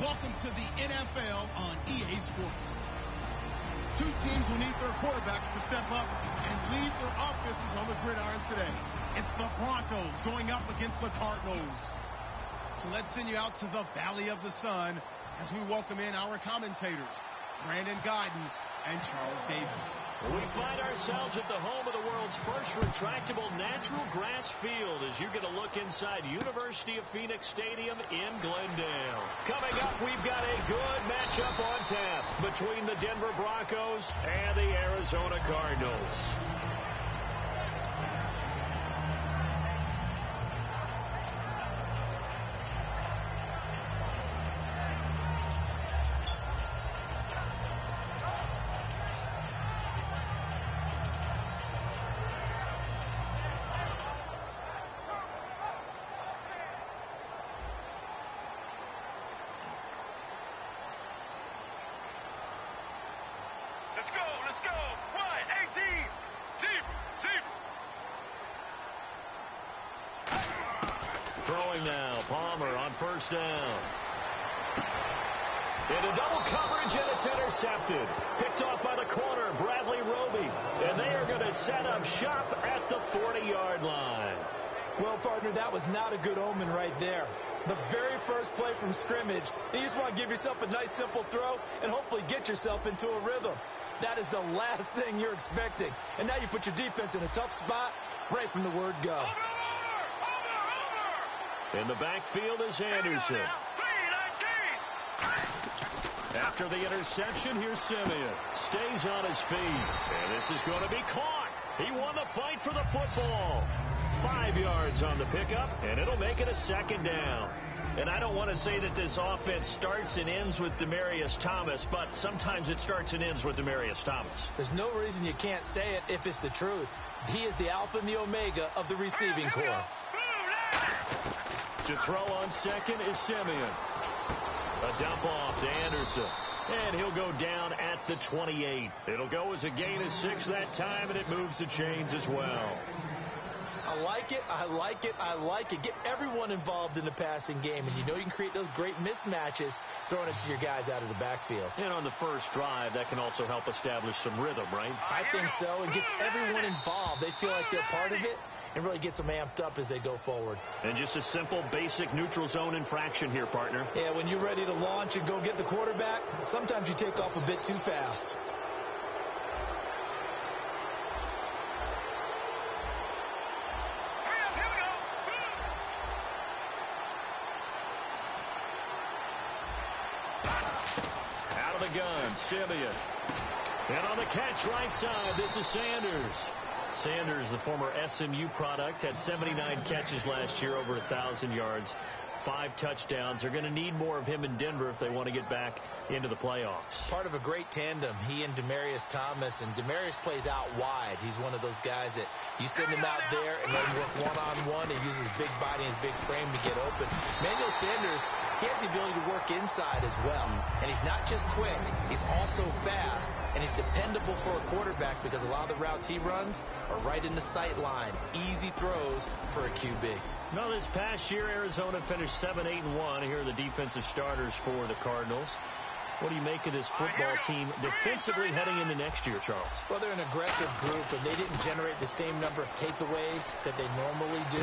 Welcome to the NFL on EA Sports. Two teams will need their quarterbacks to step up and lead their offenses on the gridiron today. It's the Broncos going up against the Cardinals. So let's send you out to the Valley of the Sun as we welcome in our commentators, Brandon Gaudin and Charles Davis. We find ourselves at the home of the world's first retractable natural grass field as you get a look inside University of Phoenix Stadium in Glendale. Coming up, we've got a good matchup on tap between the Denver Broncos and the Arizona Cardinals. Throwing now, Palmer on first down. Into double coverage, and it's intercepted. Picked off by the corner, Bradley Roby. And they are going to set up shop at the 40-yard line. Well, partner, that was not a good omen right there. The very first play from scrimmage, you just want to give yourself a nice, simple throw and hopefully get yourself into a rhythm. That is the last thing you're expecting. And now you put your defense in a tough spot right from the word go. In the backfield is Anderson. After the interception, here's Simeon. Stays on his feet. And this is going to be caught. He won the fight for the football. 5 yards on the pickup, and it'll make it a second down. And I don't want to say that this offense starts and ends with Demaryius Thomas, but sometimes it starts and ends with Demaryius Thomas. There's no reason you can't say it if it's the truth. He is the alpha and the omega of the receiving corps. To throw on second is Simeon. A dump off to Anderson. And he'll go down at the 28. It'll go as a gain of 6 that time, and it moves the chains as well. I like it, I like it, I like it. Get everyone involved in the passing game, and you know you can create those great mismatches throwing it to your guys out of the backfield. And on the first drive, that can also help establish some rhythm, right? I think so. It gets everyone involved. They feel like they're part of it, and really gets them amped up as they go forward. And just a simple, basic neutral zone infraction here, partner. Yeah, when you're ready to launch and go get the quarterback, sometimes you take off a bit too fast. Out of the gun, Simeon. And on the catch right side, this is Sanders. Sanders, the former SMU product, had 79 catches last year, over 1,000 yards, 5 touchdowns. They're going to need more of him in Denver if they want to get back into the playoffs. Part of a great tandem, he and Demaryius Thomas, and Demaryius plays out wide. He's one of those guys that you send him out there and let him work one-on-one. He uses his big body and his big frame to get open. Emmanuel Sanders, he has the ability to work inside as well. And he's not just quick, he's also fast, and he's dependable for a quarterback because a lot of the routes he runs are right in the sight line. Easy throws for a QB. Now, this past year, Arizona finished 7-8-1. Here are the defensive starters for the Cardinals. What do you make of this football team defensively heading into next year, Charles? Well, they're an aggressive group, and they didn't generate the same number of takeaways that they normally do.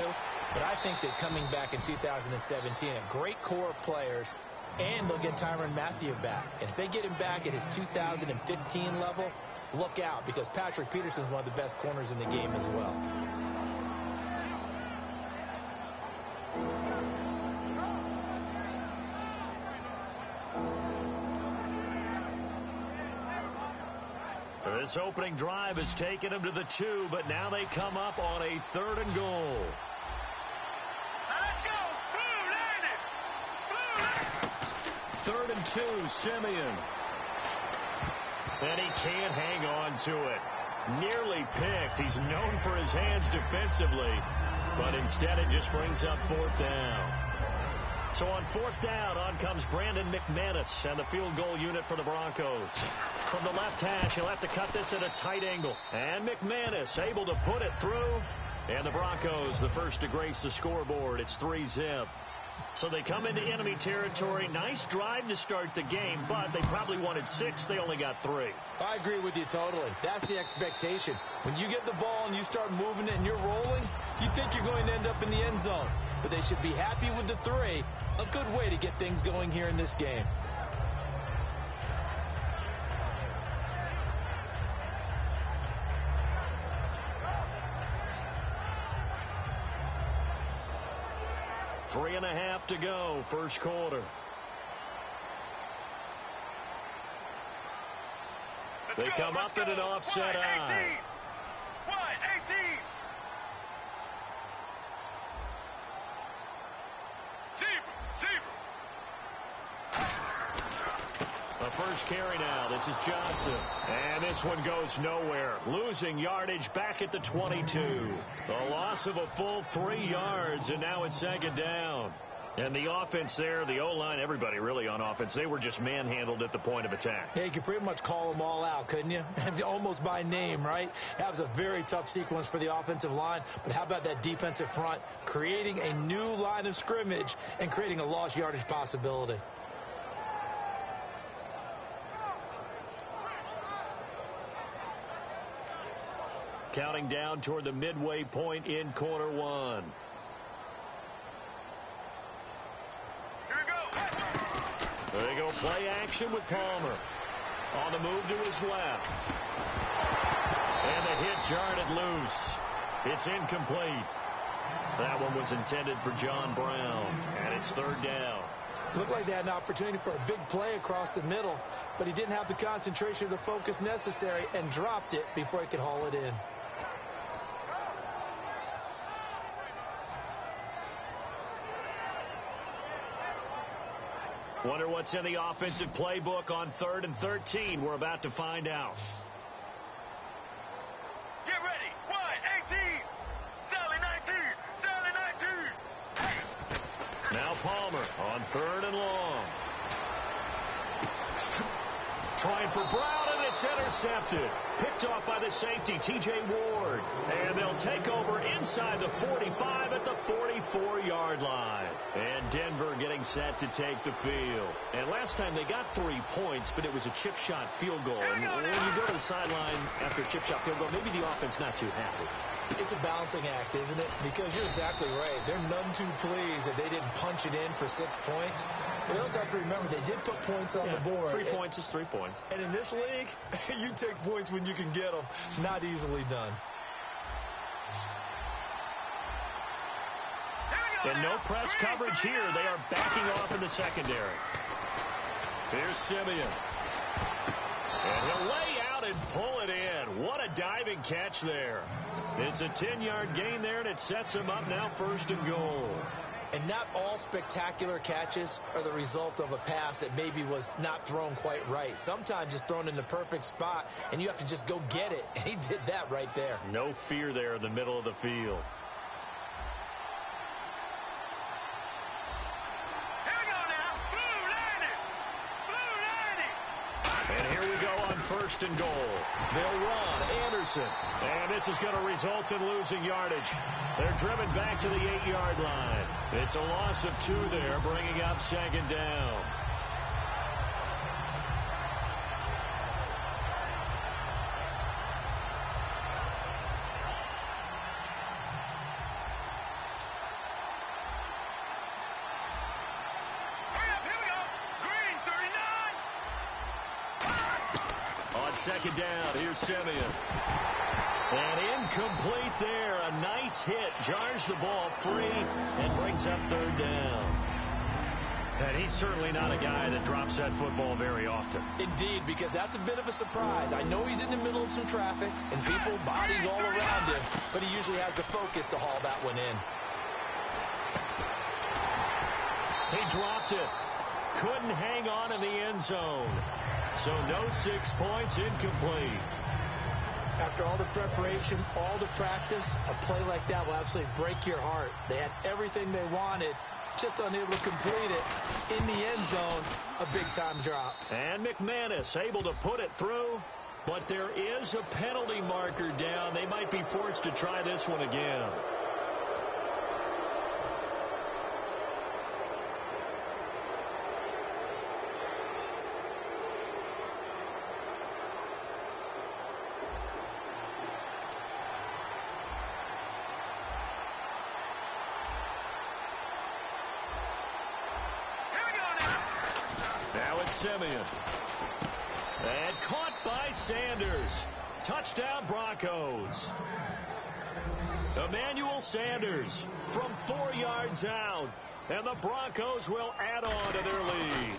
But I think that coming back in 2017, a great core of players, and they'll get Tyrann Mathieu back. And if they get him back at his 2015 level, look out, because Patrick Peterson's one of the best corners in the game as well. This opening drive has taken them to the 2, but now they come up on a 3rd and goal. Let's go! Blue, 3rd and 2, Simeon. And he can't hang on to it. Nearly picked. He's known for his hands defensively, but instead it just brings up 4th down. So on 4th down, on comes Brandon McManus and the field goal unit for the Broncos. From the left hash, he'll have to cut this at a tight angle. And McManus able to put it through. And the Broncos, the first to grace the scoreboard. It's 3-zip. So they come into enemy territory. Nice drive to start the game, but they probably wanted 6. They only got 3. I agree with you totally. That's the expectation. When you get the ball and you start moving it and you're rolling, you think you're going to end up in the end zone. But they should be happy with the 3. A good way to get things going here in this game. Three and a half to go, first quarter. They come up in an offset eye. Wide 18. Zebra. The first carry now. This is Johnson. And this one goes nowhere. Losing yardage back at the 22. A loss of a full 3 yards, and now it's second down. And the offense there, the O-line, everybody really on offense, they were just manhandled at the point of attack. Yeah, you could pretty much call them all out, couldn't you? Almost by name, right? That was a very tough sequence for the offensive line. But how about that defensive front creating a new line of scrimmage and creating a lost yardage possibility? Counting down toward the midway point in quarter one. There they go, play action with Palmer. On the move to his left. And the hit jarred it loose. It's incomplete. That one was intended for John Brown, and it's third down. Looked like they had an opportunity for a big play across the middle, but he didn't have the concentration or the focus necessary and dropped it before he could haul it in. Wonder what's in the offensive playbook on 3rd and 13. We're about to find out. Get ready. Wide 18. Sally 19. Now Palmer on 3rd and long. Trying for Brown, and it's intercepted. Picked off by the safety, T.J. Ward. And they'll take over inside the 45 at the 44-yard line. And Denver getting set to take the field. And last time they got 3 points, but it was a chip shot field goal. And when you go to the sideline after a chip shot field goal, maybe the offense not too happy. It's a balancing act, isn't it? Because you're exactly right. They're none too pleased that they didn't punch it in for 6 points. But you also have to remember they did put points on the board. 3 points is 3 points. And in this league, you take points when you can get them. Not easily done. And no press coverage here. They are backing off in the secondary. Here's Simeon. And he'll lay out and pull it in. What a diving catch there. It's a 10-yard gain there, and it sets him up now 1st and goal. And not all spectacular catches are the result of a pass that maybe was not thrown quite right. Sometimes it's thrown in the perfect spot, and you have to just go get it. And he did that right there. No fear there in the middle of the field. And here we go on 1st and goal. They'll run. Anderson. And this is going to result in losing yardage. They're driven back to the 8-yard line. It's a loss of 2 there, bringing up 2nd down. Second down, here's Simeon. And incomplete there. A nice hit. Jars the ball free and brings up 3rd down. And he's certainly not a guy that drops that football very often. Indeed, because that's a bit of a surprise. I know he's in the middle of some traffic and people, bodies all around him, but he usually has the focus to haul that one in. He dropped it. Couldn't hang on in the end zone. So no 6 points, incomplete. After all the preparation, all the practice, a play like that will absolutely break your heart. They had everything they wanted, just unable to complete it. In the end zone, a big-time drop. And McManus able to put it through, but there is a penalty marker down. They might be forced to try this one again. Simeon. And caught by Sanders. Touchdown, Broncos. Emmanuel Sanders from 4 yards out. And the Broncos will add on to their lead.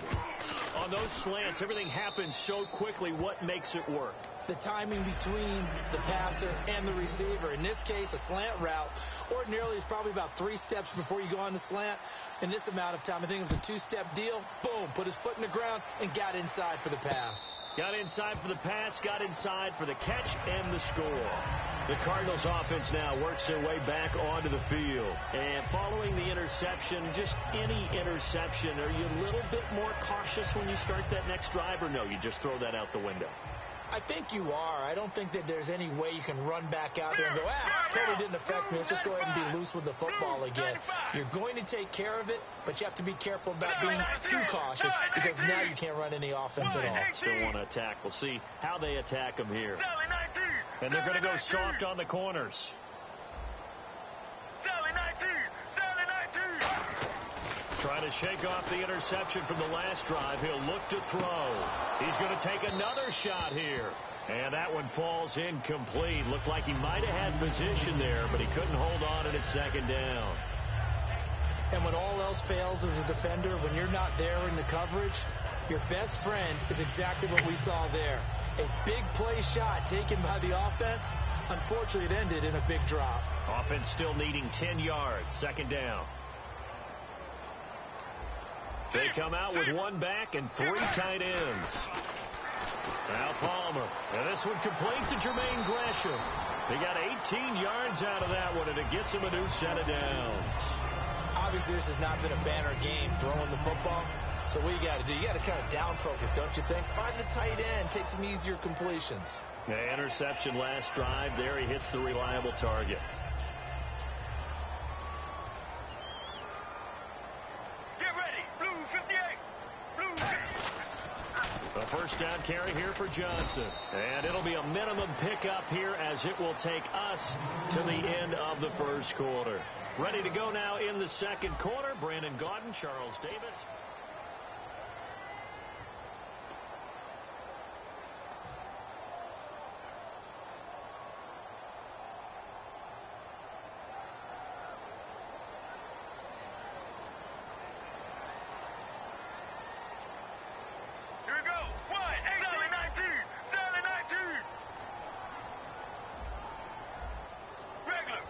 On those slants, everything happens so quickly. What makes it work? The timing between the passer and the receiver. In this case, a slant route ordinarily is probably about 3 steps before you go on the slant. In this amount of time, I think it was a 2-step deal. Boom, put his foot in the ground and got inside for the pass. Got inside for the pass, got inside for the catch and the score. The Cardinals offense now works their way back onto the field. And following the interception, just any interception, are you a little bit more cautious when you start that next drive, or no, you just throw that out the window? I think you are. I don't think that there's any way you can run back out there and go, totally didn't affect me. Let's just go ahead and be loose with the football again. You're going to take care of it, but you have to be careful about being too cautious because now you can't run any offense at all. Still want to attack. We'll see how they attack them here. And they're going to go soft on the corners. Trying to shake off the interception from the last drive. He'll look to throw. He's going to take another shot here. And that one falls incomplete. Looked like he might have had position there, but he couldn't hold on and it's second down. And when all else fails as a defender, when you're not there in the coverage, your best friend is exactly what we saw there. A big play shot taken by the offense. Unfortunately, it ended in a big drop. Offense still needing 10 yards. Second down. They come out with 1 back and 3 tight ends. Now Palmer. And this one complete to Jermaine Gresham. They got 18 yards out of that one, and it gets them a new set of downs. Obviously, this has not been a banner game throwing the football. So what you got to do, you got to kind of down focus, don't you think? Find the tight end, take some easier completions. Yeah, interception last drive. There he hits the reliable target. Get ready, Blue 58. Blue 58. A first down carry here for Johnson. And it'll be a minimum pickup here as it will take us to the end of the first quarter. Ready to go now in the second quarter. Brandon Gaudin, Charles Davis. Here we go. 1, 18, 19. Regular.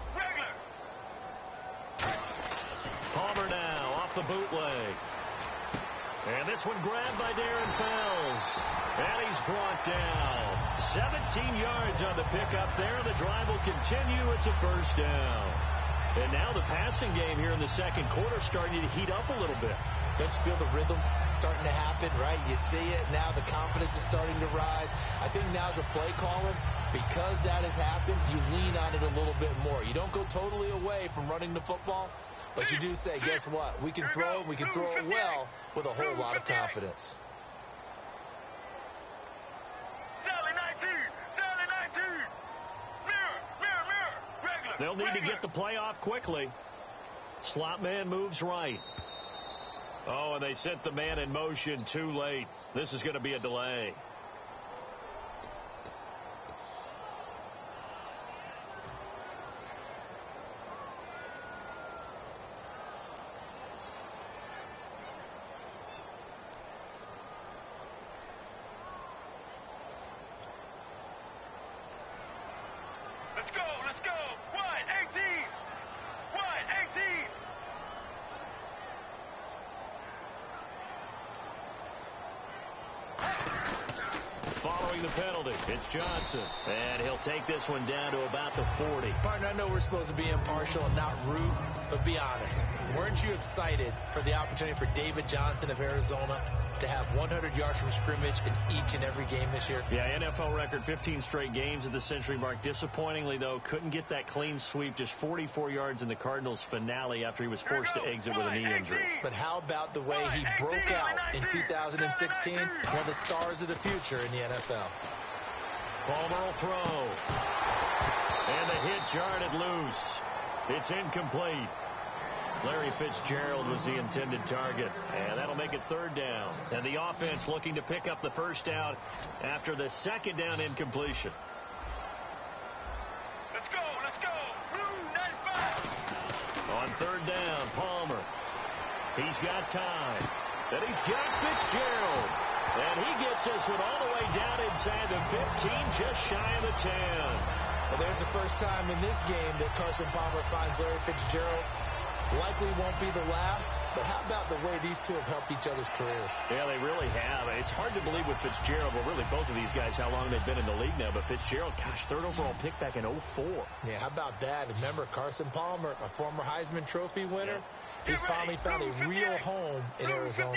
Palmer now off the bootleg. And this one grabbed by Darren Fells. And he's brought down. 17 yards on the pickup there. The drive will continue. It's a first down. And now the passing game here in the second quarter starting to heat up a little bit. Don't you feel the rhythm starting to happen, right? You see it. Now the confidence is starting to rise. I think now as a play caller, because that has happened, you lean on it a little bit more. You don't go totally away from running the football, but you do say, guess what? We can throw it well with a whole lot of confidence. Sally 19. Mirror. Regular. They'll need to get the play off quickly. Slot man moves right. Oh, and they sent the man in motion too late. This is going to be a delay. Let's go. 1, 18. Following the penalty, it's Johnson. And he'll take this one down to about the 40. Partner, I know we're supposed to be impartial and not rude, but be honest. Weren't you excited for the opportunity for David Johnson of Arizona to have 100 yards from scrimmage in each and every game this year? Yeah, NFL record 15 straight games at the century mark. Disappointingly, though, couldn't get that clean sweep. Just 44 yards in the Cardinals' finale after he was forced to exit with a knee injury. But how about the way he broke out in 2016? One of the stars of the future in the NFL. Palmer will throw. And the hit jarred it loose. It's incomplete. Larry Fitzgerald was the intended target, and that'll make it third down. And the offense looking to pick up the first down after the second down incompletion. Let's go, let's go. Blue 95. On third down, Palmer. He's got time. And he's got Fitzgerald. And he gets this one all the way down inside the 15, just shy of the 10. Well, there's the first time in this game that Carson Palmer finds Larry Fitzgerald. Likely won't be the last, but how about the way these two have helped each other's careers? Yeah, they really have. It's hard to believe with Fitzgerald, well, really both of these guys, how long they've been in the league now. But Fitzgerald, gosh, third overall pick back in 04. Yeah, how about that? Remember, Carson Palmer, a former Heisman Trophy winner, he's finally found a real home in Arizona.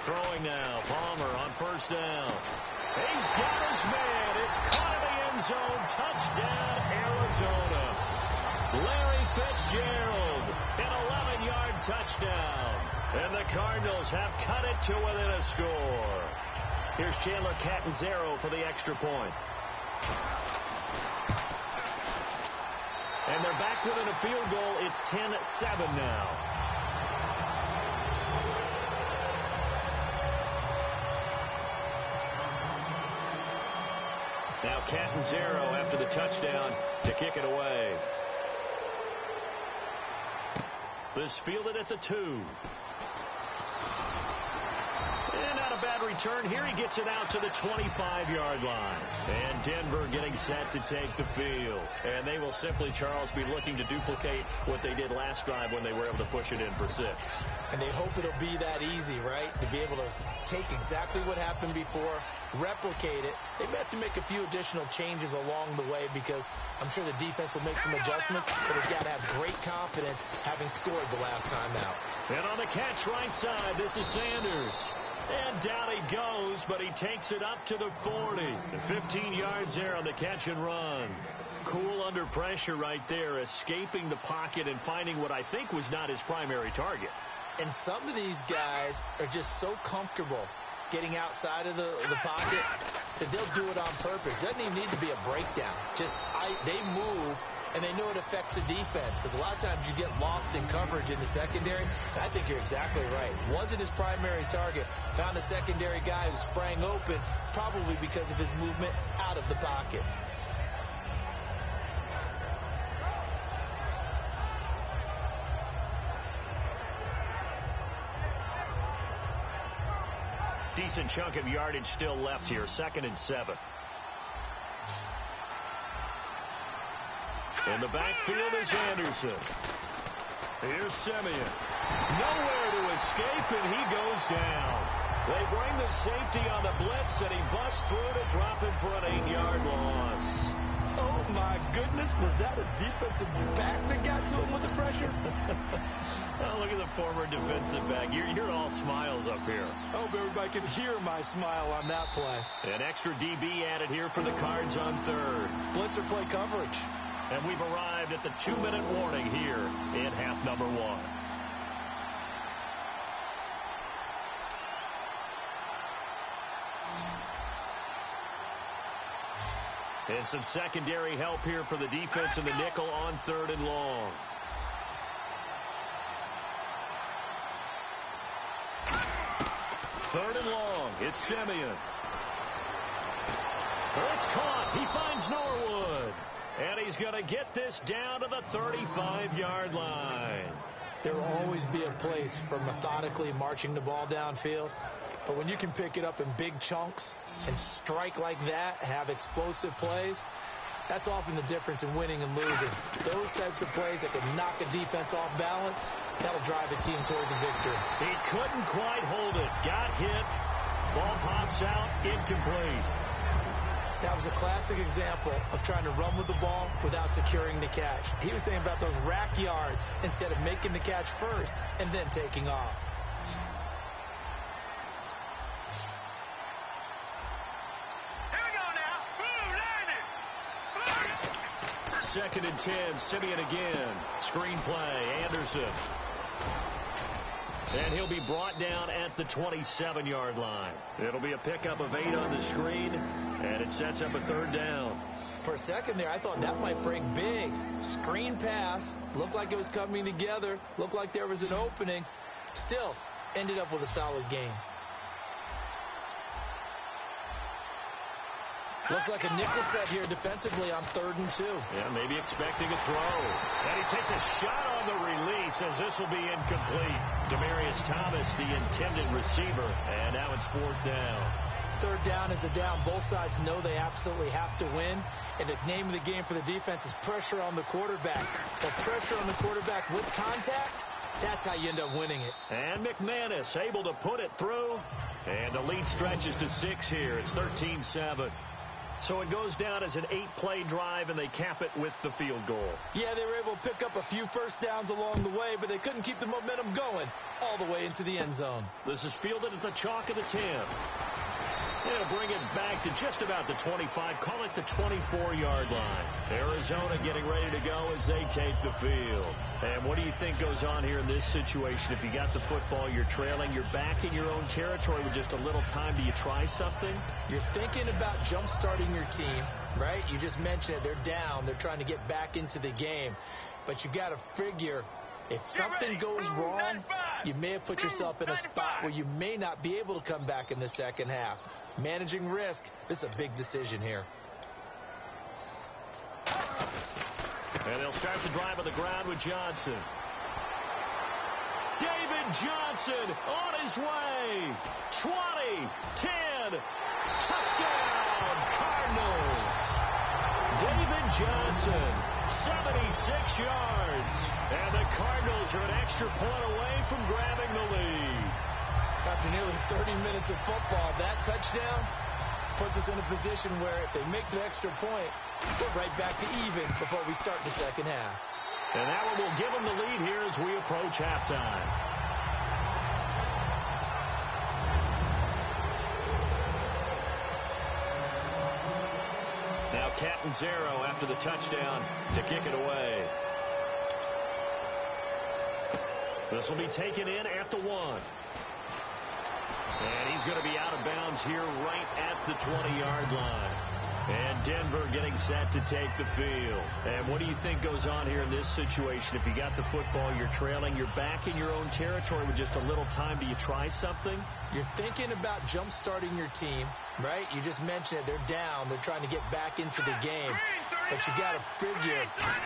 Throwing now, Palmer on first down. He's got his man. It's caught in the end zone. Touchdown, Arizona. Larry Fitzgerald, an 11-yard touchdown. And the Cardinals have cut it to within a score. Here's Chandler Catanzaro for the extra point. And they're back within a field goal. It's 10-7 now. Now Catanzaro after the touchdown to kick it away. This fielded at the 2. And not a bad return here. He gets it out to the 25-yard line. And Denver getting set to take the field. And they will simply, Charles, be looking to duplicate what they did last drive when they were able to push it in for 6. And they hope it'll be that easy, right? To be able to take exactly what happened before, replicate it. They may have to make a few additional changes along the way because I'm sure the defense will make some adjustments, but they've got to have great confidence having scored the last time out. And on the catch right side, this is Sanders. And down he goes, but he takes it up to the 40. 15 yards there on the catch and run. Cool under pressure right there, escaping the pocket and finding what I think was not his primary target. And some of these guys are just so comfortable getting outside of the pocket that they'll do it on purpose. It doesn't even need to be a breakdown. They move, and they know it affects the defense because a lot of times you get lost in coverage in the secondary. And I think you're exactly right. Wasn't his primary target. Found a secondary guy who sprang open, probably because of his movement out of the pocket. Decent chunk of yardage still left here. 2nd and 7. In the backfield is Anderson. Here's Simeon. Nowhere to escape, and he goes down. They bring the safety on the blitz, and he busts through to drop him for an 8-yard loss. Oh, my goodness. Was that a defensive back that got to him with the pressure? Oh, look at the former defensive back. You're all smiles up here. I hope everybody can hear my smile on that play. An extra DB added here for the Cards on third. Blitzer play coverage. And we've arrived at the 2-minute warning here in half number 1. And some secondary help here for the defense in the nickel on 3rd and long. Third and long. It's Simeon. It's caught. He finds Norwood. And he's going to get this down to the 35-yard line. There will always be a place for methodically marching the ball downfield. But when you can pick it up in big chunks and strike like that, have explosive plays, that's often the difference in winning and losing. Those types of plays that can knock a defense off balance, that'll drive a team towards a victory. He couldn't quite hold it. Got hit. Ball pops out. Incomplete. That was a classic example of trying to run with the ball without securing the catch. He was thinking about those rack yards instead of making the catch first and then taking off. Here we go now. Blue, landed. 2nd and 10. Simeon again. Screen play. Anderson. And he'll be brought down at the 27-yard line. It'll be a pickup of 8 on the screen, and it sets up a 3rd down. For a second there, I thought that might break big. Screen pass. Looked like it was coming together. Looked like there was an opening. Still, ended up with a solid game. Looks like a nickel set here defensively on 3rd and 2. Yeah, maybe expecting a throw. And he takes a shot on the release as this will be incomplete. Demaryius Thomas, the intended receiver. And now it's 4th down. 3rd down is the down. Both sides know they absolutely have to win. And the name of the game for the defense is pressure on the quarterback. But pressure on the quarterback with contact, that's how you end up winning it. And McManus able to put it through. And the lead stretches to 6 here. It's 13-7. So it goes down as an 8-play drive, and they cap it with the field goal. Yeah, they were able to pick up a few first downs along the way, but they couldn't keep the momentum going all the way into the end zone. This is fielded at the chalk of the 10. They'll bring it back to just about the 25. Call it the 24-yard line. Arizona getting ready to go as they take the field. And what do you think goes on here in this situation? If you got the football, you're trailing, you're back in your own territory with just a little time. Do you try something? You're thinking about jump-starting your team, right? You just mentioned it. They're down. They're trying to get back into the game. But you got to figure if something goes wrong, you may have put yourself in a spot where you may not be able to come back in the second half. Managing risk, this is a big decision here. And they'll start the drive on the ground with Johnson. David Johnson on his way. 20, 10, touchdown, Cardinals. David Johnson, 76 yards. And the Cardinals are an extra point away from grabbing the lead. After nearly 30 minutes of football, that touchdown puts us in a position where if they make the extra point, we're right back to even before we start the second half. And that one will give them the lead here as we approach halftime. Now Catanzaro after the touchdown to kick it away. This will be taken in at the 1. And he's going to be out of bounds here right at the 20-yard line. And Denver getting set to take the field. And what do you think goes on here in this situation? If you got the football, you're trailing, you're back in your own territory with just a little time. Do you try something? You're thinking about jump-starting your team, right? You just mentioned it. They're down. They're trying to get back into the game. But you got to figure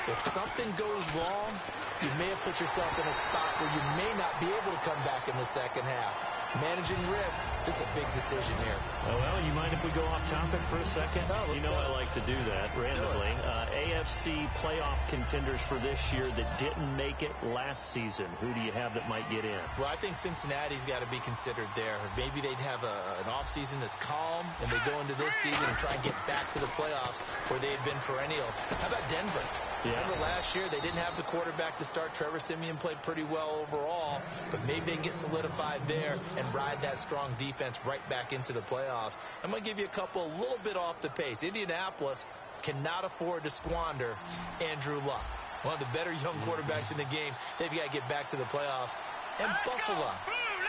if something goes wrong, you may have put yourself in a spot where you may not be able to come back in the second half. Managing risk, this is a big decision here. Oh, well, you mind if we go off topic for a second? Oh, you know I like to do that randomly. AFC playoff contenders for this year that didn't make it last season. Who do you have that might get in? Well, I think Cincinnati's got to be considered there. Maybe they'd have an offseason that's calm, and they go into this season and try and get back to the playoffs where they had been perennials. How about Denver? Yeah. Remember last year, they didn't have the quarterback to start. Trevor Siemian played pretty well overall, but maybe they can get solidified there and ride that strong defense right back into the playoffs. I'm going to give you a couple a little bit off the pace. Indianapolis cannot afford to squander Andrew Luck, one of the better young quarterbacks in the game. They've got to get back to the playoffs. And Buffalo,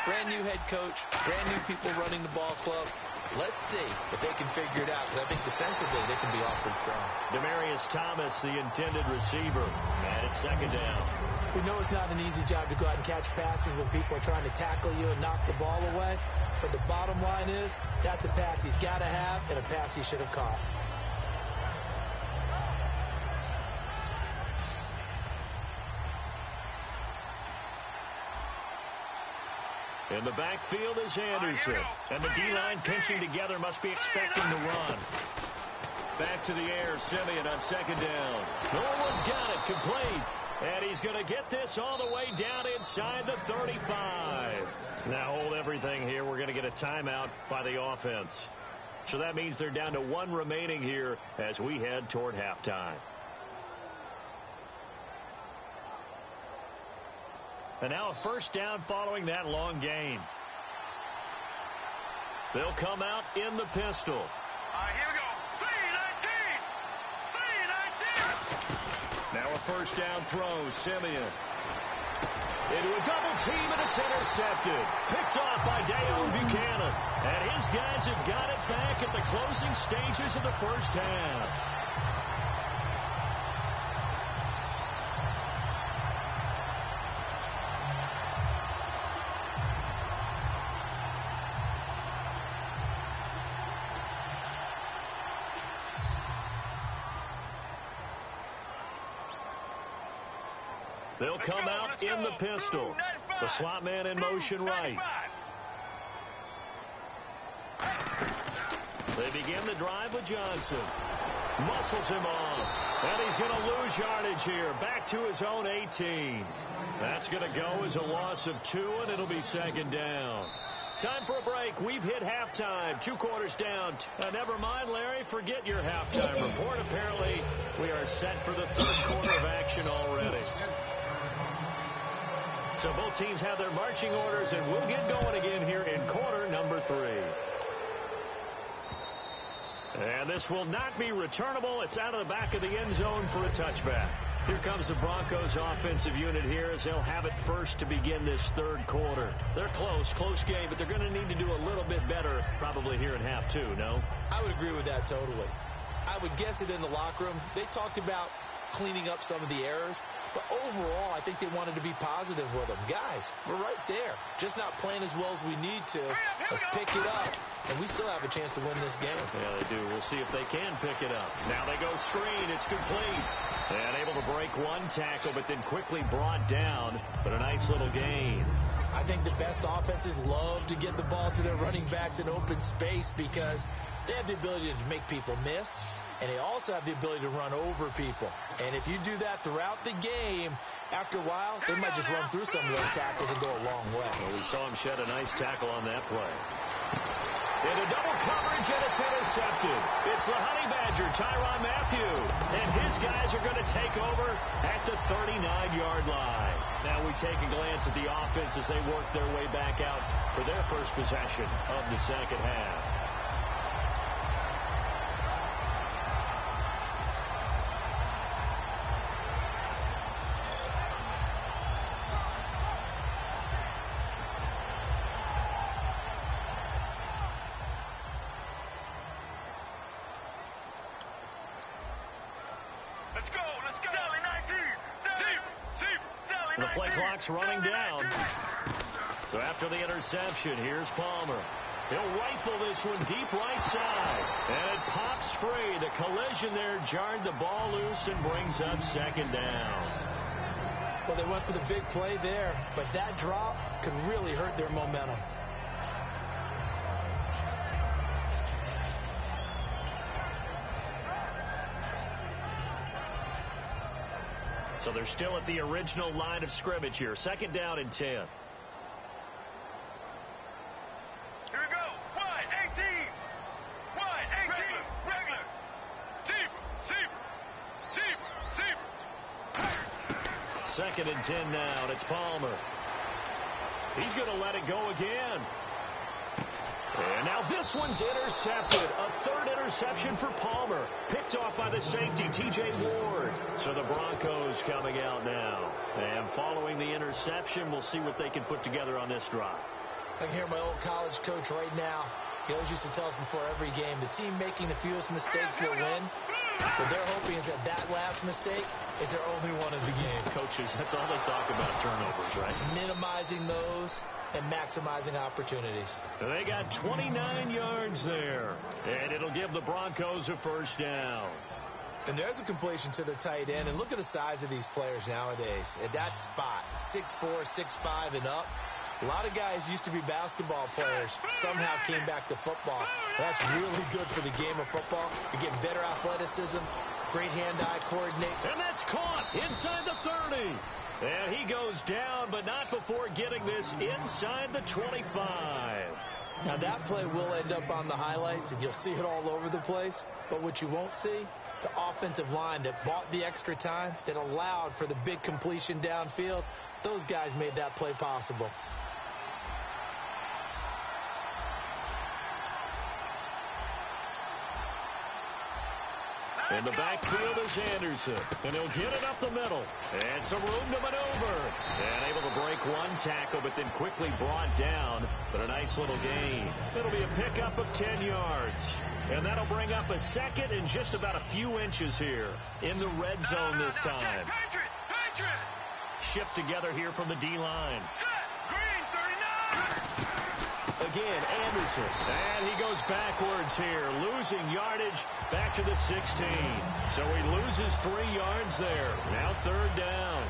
brand new head coach, brand new people running the ball club. Let's see if they can figure it out, because I think defensively they can be awfully strong. Demaryius Thomas, the intended receiver, and it's 2nd down. We know it's not an easy job to go out and catch passes when people are trying to tackle you and knock the ball away. But the bottom line is, that's a pass he's got to have and a pass he should have caught. In the backfield is Anderson. And the D-line pinching together, must be expecting the run. Back to the air, Siemian on 2nd down. No one's got it, complete. And he's going to get this all the way down inside the 35. Now hold everything here. We're going to get a timeout by the offense. So that means they're down to 1 remaining here as we head toward halftime. And now a 1st down following that long gain. They'll come out in the pistol. Here we go. 3-19. 3-19. Now a 1st down throw, Siemian. Into a double team, and it's intercepted. Picked off by Deion Buchanan. And his guys have got it back at the closing stages of the 1st half. They'll come out in the pistol. The slot man in motion right. They begin the drive with Johnson. Muscles him off. And he's going to lose yardage here. Back to his own 18. That's going to go as a loss of 2, and it'll be second down. Time for a break. We've hit halftime. 2 quarters down. Never mind, Larry. Forget your halftime report. Apparently, we are set for the third quarter of action already. So both teams have their marching orders, and we'll get going again here in quarter number 3. And this will not be returnable. It's out of the back of the end zone for a touchback. Here comes the Broncos offensive unit here as they'll have it first to begin this third quarter. They're close game, but they're going to need to do a little bit better probably here in half 2, no? I would agree with that totally. I would guess it in the locker room. They talked about cleaning up some of the errors, but overall I think they wanted to be positive with them. Guys, we're right there, just not playing as well as we need to. Let's pick it up, and we still have a chance to win this game. Yeah, they do. We'll see if they can pick it up. Now they go screen. It's complete. And able to break one tackle, but then quickly brought down. But a nice little gain. I think the best offenses love to get the ball to their running backs in open space because they have the ability to make people miss, and they also have the ability to run over people. And if you do that throughout the game, after a while, they might just run through some of those tackles and go a long way. Well, we saw him shed a nice tackle on that play. Into double coverage, and it's intercepted. It's the Honey Badger, Tyrann Mathieu. And his guys are going to take over at the 39-yard line. Now we take a glance at the offense as they work their way back out for their first possession of the second half. The play clock's running down. So after the interception, here's Palmer. He'll rifle this one deep right side. And it pops free. The collision there jarred the ball loose and brings up second down. Well, they went for the big play there, but that drop could really hurt their momentum. So they're still at the original line of scrimmage here. Second down and 10. Here we go. Wide, 18. Wide, 18. Regular. Seam. Second and 10 now. And it's Palmer. He's going to let it go again. And now this one's intercepted. A third interception for Palmer. Picked off by the safety, T.J. Ward. So the Broncos coming out now. And following the interception, we'll see what they can put together on this drive. I can hear my old college coach right now. He always used to tell us before every game, the team making the fewest mistakes will win. What they're hoping is that last mistake is their only one of the game. Coaches, that's all they talk about, turnovers, right? Minimizing those and maximizing opportunities. They got 29 yards there, and it'll give the Broncos a first down. And there's a completion to the tight end, and look at the size of these players nowadays. At that spot, 6'4", 6'5", and up. A lot of guys used to be basketball players, somehow came back to football. That's really good for the game of football. You get better athleticism, great hand-eye coordination. And that's caught inside the 30. And he goes down, but not before getting this inside the 25. Now that play will end up on the highlights, and you'll see it all over the place. But what you won't see, the offensive line that bought the extra time, that allowed for the big completion downfield, those guys made that play possible. In the backfield is Anderson, and he'll get it up the middle. And some room to maneuver. And able to break one tackle, but then quickly brought down But a nice little gain. It'll be a pickup of 10 yards. And that'll bring up a second and just about a few inches here in the red zone this time. Shipped together here from the D-line. Green, 39. Again, Anderson. And he goes backwards here, losing yardage back to the 16. So he loses 3 yards there. Now third down.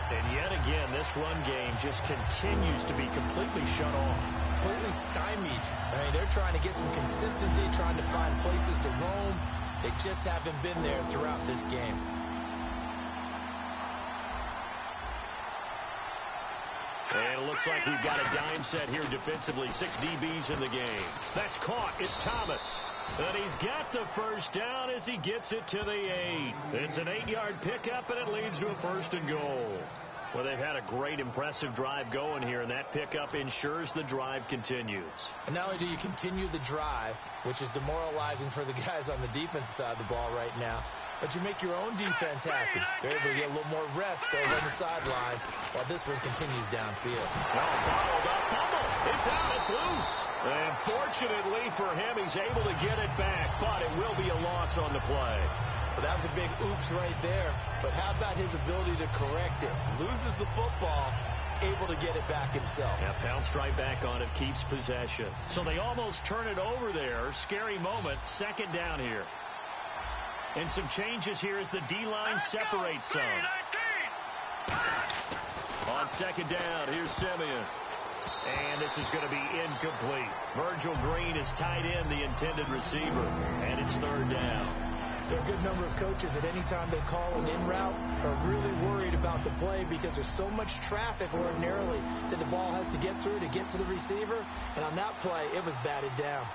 And yet again, this run game just continues to be completely shut off. Completely stymied. I mean, they're trying to get some consistency, trying to find places to roam. They just haven't been there throughout this game. And it looks like we've got a dime set here defensively. 6 DBs in the game. That's caught. It's Thomas. And he's got the first down as he gets it to the 8. It's an 8-yard pickup, and it leads to a 1st and goal. Well, they've had a great, impressive drive going here, and that pickup ensures the drive continues. And not only do you continue the drive, which is demoralizing for the guys on the defense side of the ball right now, but you make your own defense happy. They're able to get a little more rest over on the sidelines while this one continues downfield. Fumble. It's out. It's loose. And fortunately for him, he's able to get it back, but it will be a loss on the play. Well, that was a big oops right there. But how about his ability to correct it? Loses the football, able to get it back himself. Yeah, pounced right back on it, keeps possession. So they almost turn it over there. Scary moment. 2nd down here. And some changes here as the D-line separates some. On 2nd down, here's Simeon. And this is going to be incomplete. Virgil Green is tied in, the intended receiver. And it's 3rd down. There are a good number of coaches that any time they call an in route are really worried about the play because there's so much traffic ordinarily that the ball has to get through to get to the receiver. And on that play, it was batted down.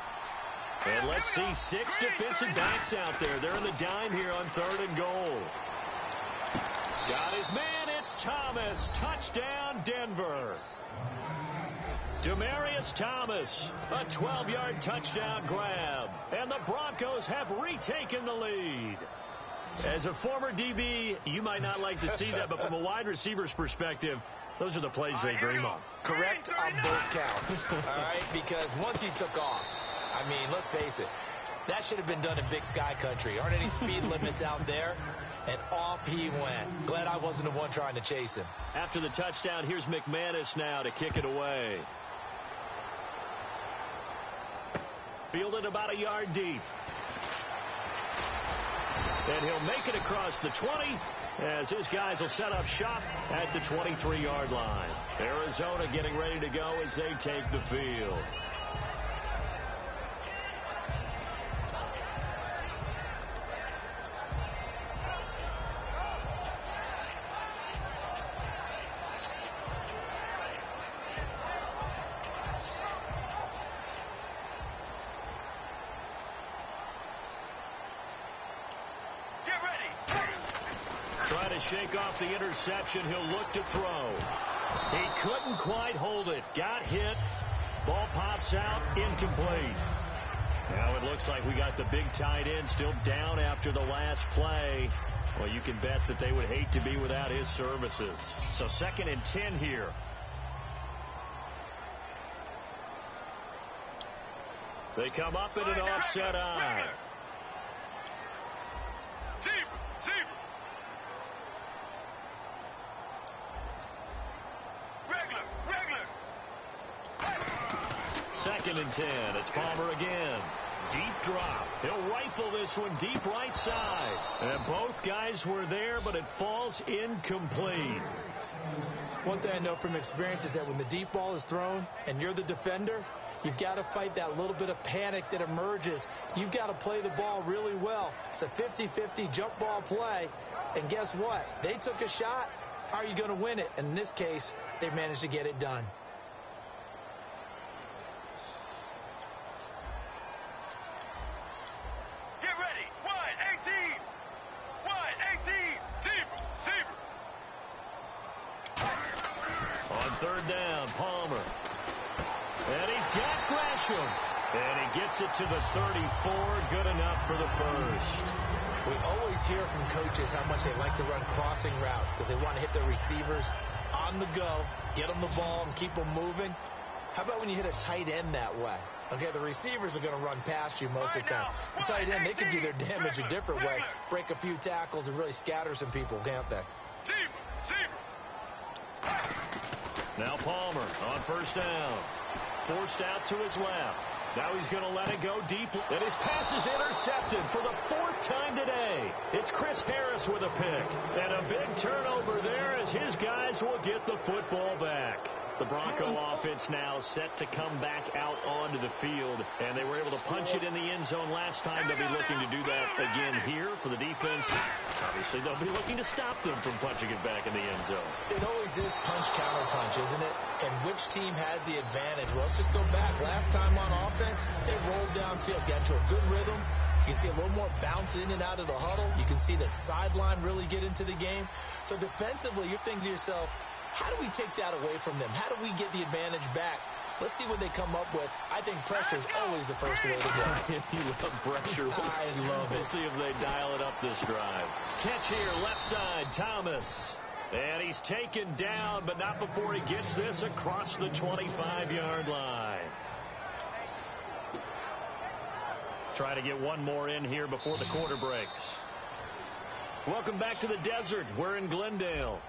And let's see 6 defensive backs out there. They're in the dime here on 3rd and goal. Got his man. It's Thomas. Touchdown, Denver. Demaryius Thomas, a 12-yard touchdown grab. And the Broncos have retaken the lead. As a former DB, you might not like to see that, but from a wide receiver's perspective, those are the plays they dream of. Correct on both counts. All right, because once he took off, I mean, let's face it, that should have been done in Big Sky country. Aren't any speed limits out there? And off he went. Glad I wasn't the one trying to chase him. After the touchdown, here's McManus now to kick it away. Fielded about a yard deep. And he'll make it across the 20 as his guys will set up shop at the 23-yard line. Arizona getting ready to go as they take the field. Shake off the interception. He'll look to throw. He couldn't quite hold it. Got hit. Ball pops out. Incomplete. Now it looks like we got the big tight end still down after the last play. Well, you can bet that they would hate to be without his services. So 2nd and 10 here. They come up in an offset eye. Second and 10. It's Palmer again. Deep drop. He'll rifle this one deep right side. And both guys were there, but it falls incomplete. One thing I know from experience is that when the deep ball is thrown and you're the defender, you've got to fight that little bit of panic that emerges. You've got to play the ball really well. It's a 50-50 jump ball play. And guess what? They took a shot. How are you going to win it? And in this case, they managed to get it done. And he gets it to the 34. Good enough for the first. We always hear from coaches how much they like to run crossing routes because they want to hit their receivers on the go, get them the ball, and keep them moving. How about when you hit a tight end that way? Okay, the receivers are going to run past you most of the time. The tight end, they can do their damage a different way, break a few tackles and really scatter some people, can't they? Now Palmer on first down. Forced out to his left. Now he's going to let it go deep. And his pass is intercepted for the 4th time today. It's Chris Harris with a pick. And a big turnover there as his guys will get the football back. The Bronco offense now set to come back out onto the field, and they were able to punch it in the end zone last time. They'll be looking to do that again here for the defense. Obviously, they'll be looking to stop them from punching it back in the end zone. It always is punch-counter-punch, isn't it? And which team has the advantage? Well, let's just go back. Last time on offense, they rolled downfield, got into a good rhythm. You can see a little more bounce in and out of the huddle. You can see the sideline really get into the game. So defensively, you're thinking to yourself, how do we take that away from them? How do we get the advantage back? Let's see what they come up with. I think pressure is always the first way to go. You love pressure. I love it. We'll see if they dial it up this drive. Catch here, left side, Thomas. And he's taken down, but not before he gets this across the 25-yard line. Try to get one more in here before the quarter breaks. Welcome back to the desert. We're in Glendale.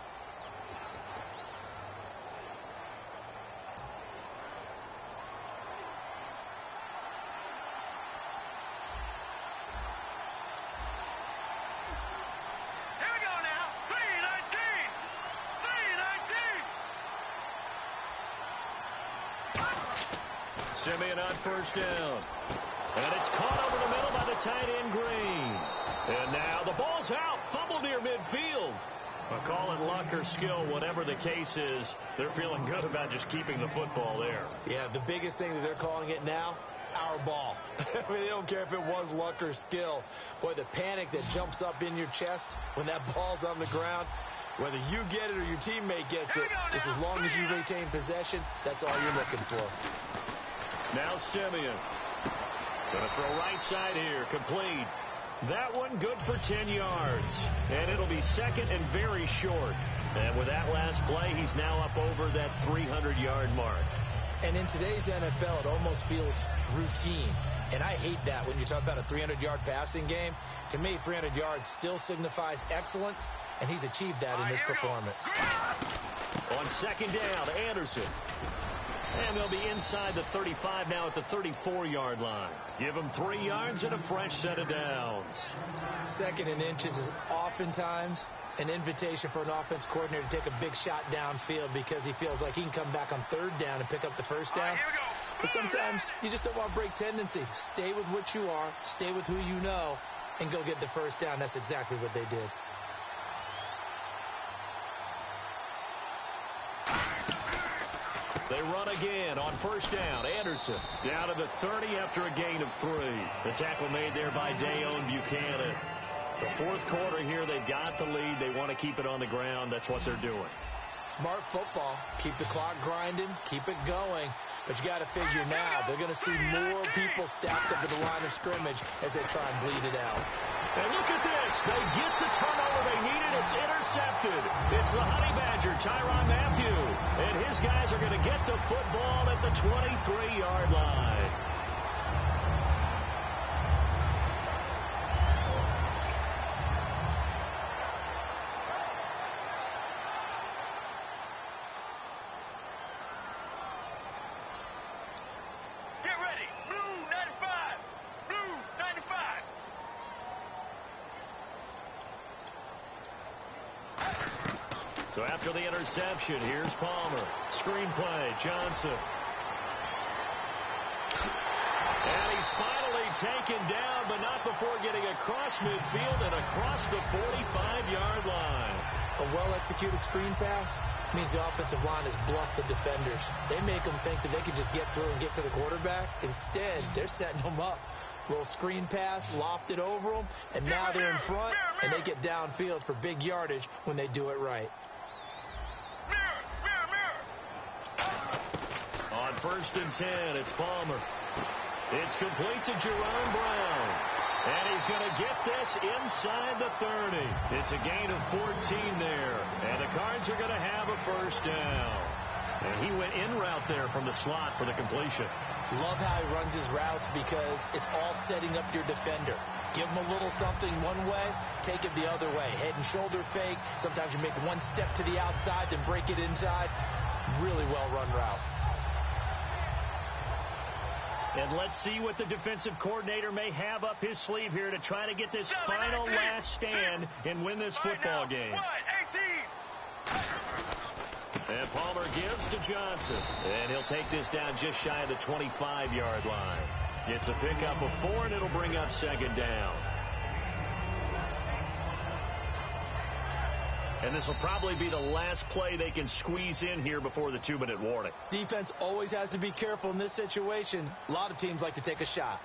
Simeon on first down. And it's caught over the middle by the tight end, Green. And now the ball's out. Fumble near midfield. But call it luck or skill, whatever the case is, they're feeling good about just keeping the football there. Yeah, the biggest thing that they're calling it now, our ball. I mean, they don't care if it was luck or skill. Boy, the panic that jumps up in your chest when that ball's on the ground, whether you get it or your teammate gets it, just as long as you retain possession, that's all you're looking for. Now Simeon. Going to throw right side here. Complete. That one good for 10 yards. And it'll be second and very short. And with that last play, he's now up over that 300-yard mark. And in today's NFL, it almost feels routine. And I hate that when you talk about a 300-yard passing game. To me, 300 yards still signifies excellence, and he's achieved that in this performance. On second down, Anderson. And they'll be inside the 35 now at the 34-yard line. Give them 3 yards and a fresh set of downs. Second and inches is oftentimes an invitation for an offense coordinator to take a big shot downfield because he feels like he can come back on third down and pick up the first down. But sometimes you just don't want to break tendency. Stay with what you are, stay with who you know, and go get the first down. That's exactly what they did. They run again on first down. Anderson down to the 30 after a gain of 3. The tackle made there by Dayon Buchanan. The fourth quarter here, they've got the lead. They want to keep it on the ground. That's what they're doing. Smart football. Keep the clock grinding. Keep it going. But you got to figure now they're going to see more people stacked up at the line of scrimmage as they try and bleed it out. And look at this. They get the turnover they needed. It's intercepted. It's the Honey Badger, Tyrann Mathieu. And his guys are going to get the football at the 23-yard line. So after the interception, here's Palmer. Screenplay, Johnson. And he's finally taken down, but not before getting across midfield and across the 45-yard line. A well-executed screen pass means the offensive line has bluffed the defenders. They make them think that they can just get through and get to the quarterback. Instead, they're setting them up. Little screen pass, lofted over them, and now they're in front, and they get downfield for big yardage when they do it right. On first and 10, it's Palmer. It's complete to Jerron Brown. And he's going to get this inside the 30. It's a gain of 14 there. And the Cards are going to have a first down. And he went in route there from the slot for the completion. Love how he runs his routes because it's all setting up your defender. Give him a little something one way, take it the other way. Head and shoulder fake. Sometimes you make one step to the outside, then break it inside. Really well-run route. And let's see what the defensive coordinator may have up his sleeve here to try to get this final last stand and win this football game. And Palmer gives to Johnson. And he'll take this down just shy of the 25-yard line. It's a pickup of 4, and it'll bring up second down. And this will probably be the last play they can squeeze in here before the 2-minute warning. Defense always has to be careful in this situation. A lot of teams like to take a shot.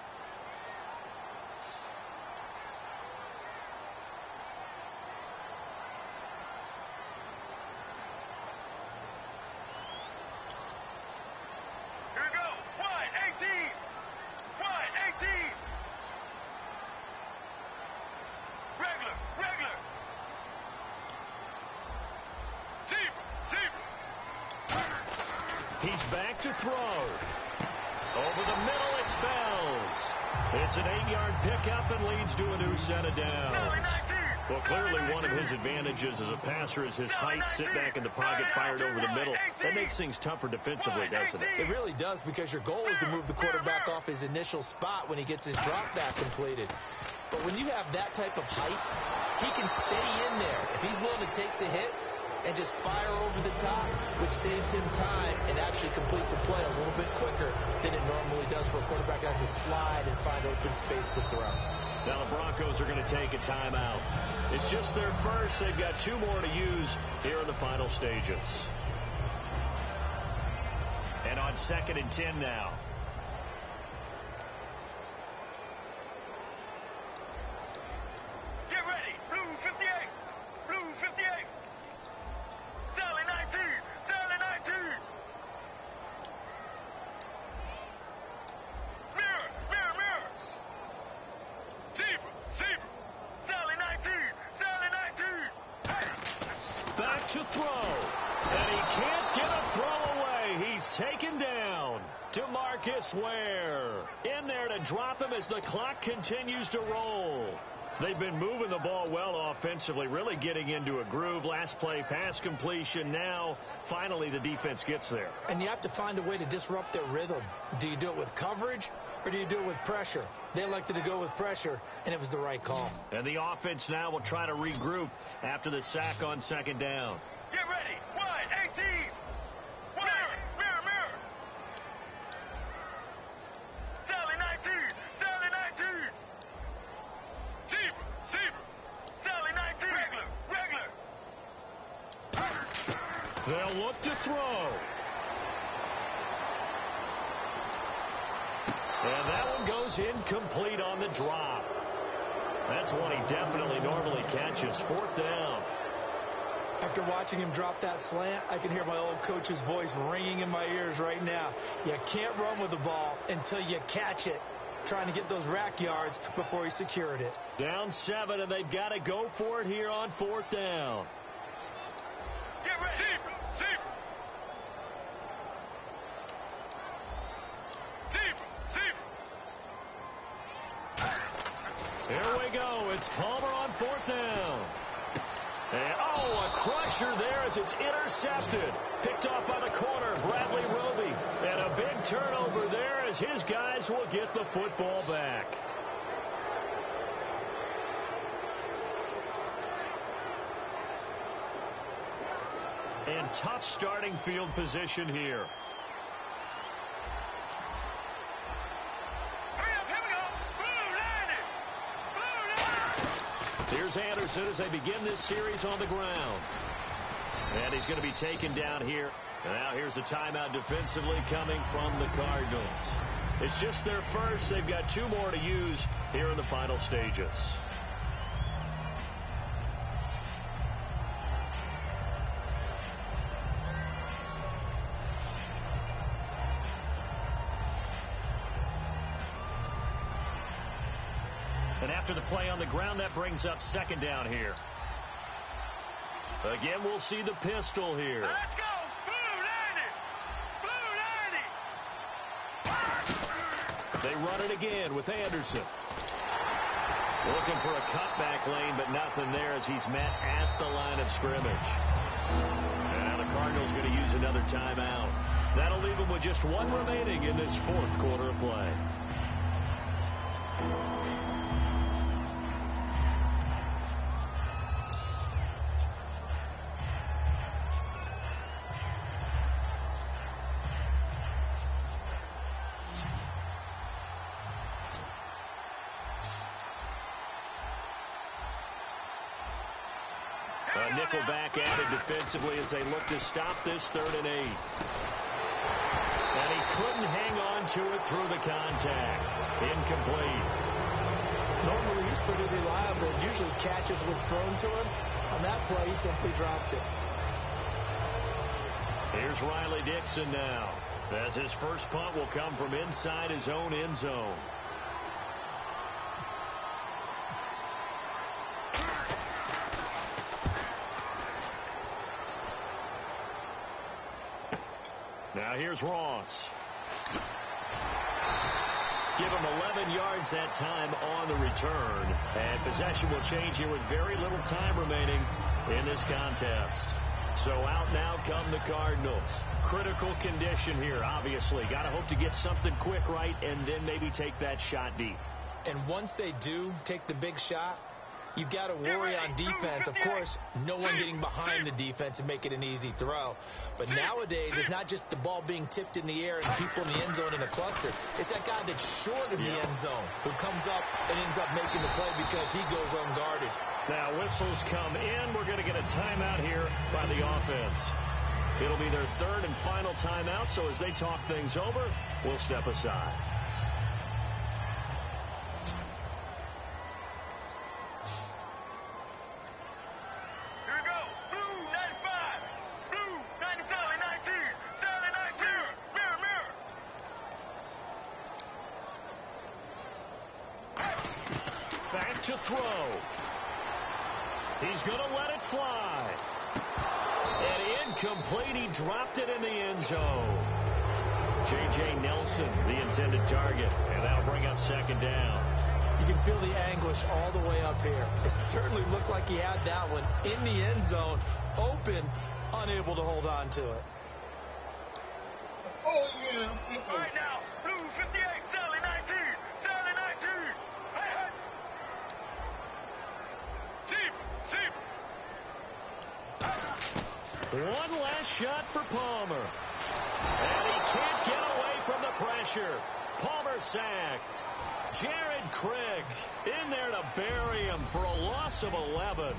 He's back to throw. Over the middle, it's Fells. It's an 8-yard pickup and leads to a new set of downs. Well, clearly one of his advantages as a passer is his height. Sit back in the pocket, fired over the middle. That makes things tougher defensively, doesn't it? It really does, because your goal is to move the quarterback off his initial spot when he gets his drop back completed. But when you have that type of height, he can stay in there. If he's willing to take the hits and just fire over the top, which saves him time and actually completes a play a little bit quicker than it normally does for a quarterback that has to slide and find open space to throw. Now the Broncos are going to take a timeout. It's just their first. They've got 2 more to use here in the final stages. And on 2nd and 10 now. Get ready. Blue 58. Blue 58. Sally 19. Sally 19. Mirror. Mirror. Mirror. Zebra. Zebra. Sally 19. Sally 19. Back to throw. And he can't get a throw away. He's taken down. DeMarcus Ware in there to drop him as the clock continues to roll. They've been moving the ball well offensively, really getting into a groove. Last play, pass completion. Now, finally, the defense gets there. And you have to find a way to disrupt their rhythm. Do you do it with coverage, or do you do it with pressure? They elected to go with pressure, and it was the right call. And the offense now will try to regroup after the sack on 2nd down. Get ready. Wide 18. Wide. Mirror. Mirror. Sally 19. Sally 19. Zebra. Zebra. Sally 19. Regular. They'll look to throw. And that one goes incomplete on the drop. That's one he definitely normally catches. 4th down. After watching him drop that slant, I can hear my old coach's voice ringing in my ears right now. You can't run with the ball until you catch it. Trying to get those rack yards before he secured it. Down 7, and they've got to go for it here on 4th down. Get ready. Zebra. Zebra. Zebra. Here we go. It's Palmer on 4th down. And, a crusher there as it's intercepted. Picked off by the corner, Bradley Roby. And a big turnover there as his guys will get the football back. And tough starting field position here. Here's Anderson as they begin this series on the ground. And he's going to be taken down here. And now here's a timeout defensively coming from the Cardinals. It's just their first. They've got 2 more to use here in the final stages. And after the play on the ground, that brings up 2nd down here. Again, we'll see the pistol here. Let's go. Blue 90. They run it again with Anderson. Looking for a cutback lane, but nothing there as he's met at the line of scrimmage. And the Cardinals going to use another timeout. That'll leave them with just one remaining in this fourth quarter of play. A nickelback added defensively as they look to stop this 3rd and 8. And he couldn't hang on to it through the contact. Incomplete. Normally he's pretty reliable. Usually catches what's thrown to him. On that play, he simply dropped it. Here's Riley Dixon now, as his first punt will come from inside his own end zone. Now here's Ross. Give him 11 yards that time on the return. And possession will change here with very little time remaining in this contest. So out now come the Cardinals. Critical condition here, obviously. Got to hope to get something quick right and then maybe take that shot deep. And once they do take the big shot, you've got to worry on defense. Of course, no one getting behind the defense and make it an easy throw. But nowadays, it's not just the ball being tipped in the air and people in the end zone in a cluster. It's that guy that's short of the end zone who comes up and ends up making the play because he goes unguarded. Now, whistles come in. We're going to get a timeout here by the offense. It'll be their 3rd and final timeout, so as they talk things over, we'll step aside. Back to throw. He's going to let it fly. And incomplete. He dropped it in the end zone. J.J. Nelson, the intended target. And that'll bring up 2nd down. You can feel the anguish all the way up here. It certainly looked like he had that one in the end zone, open, unable to hold on to it. Oh, yeah. All right, now, blue 58, Sally 19, Sally 19. Hey, hey. One last shot for Palmer. And he can't get away from the pressure. Palmer sacked. Jared Craig in there to bury him for a loss of 11.